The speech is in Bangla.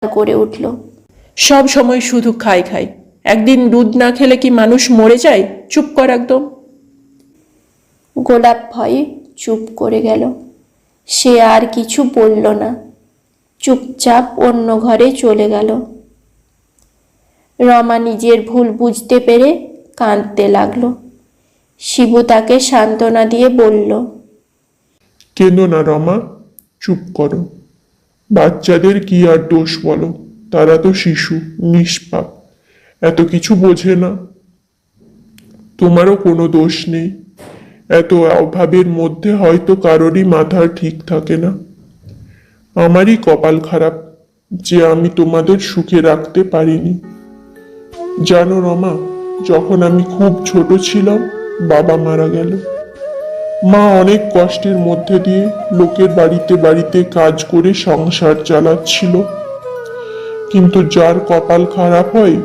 করে উঠল। সব সময় শুধু খাই খাই, একদিন দুধ না খেলে কি মানুষ মরে যায়? চুপ কর একদম। গোলাপ ভয়ে চুপ করে গেল। সে আর কিছু বলল না, চুপচাপ অন্য ঘরে চলে গেল। রমা নিজের ভুল বুঝতে পেরে কাঁদতে লাগলো। শিবু তাকে সান্ত্বনা দিয়ে বলল, কেঁদো না রমা, চুপ করো। বাচ্চাদের কি আর দোষ বলো, তারা তো শিশু, নিষ্পাপ, এত কিছু বোঝে না। তোমারও কোনো দোষ নেই। এত অভাবের মধ্যে হয়তো কারোরই মাথা ঠিক থাকে না। আমারই কপাল খারাপ যে আমি তোমাদের সুখে রাখতে পারিনি। জানো রমা, যখন আমি খুব ছোট ছিলাম বাবা মারা গেল। মা অনেক কষ্টের মধ্যে দিয়ে লোকের বাড়িতে বাড়িতে কাজ করে সংসার চালাচ্ছিল। কিন্তু যার কপাল খারাপ হয়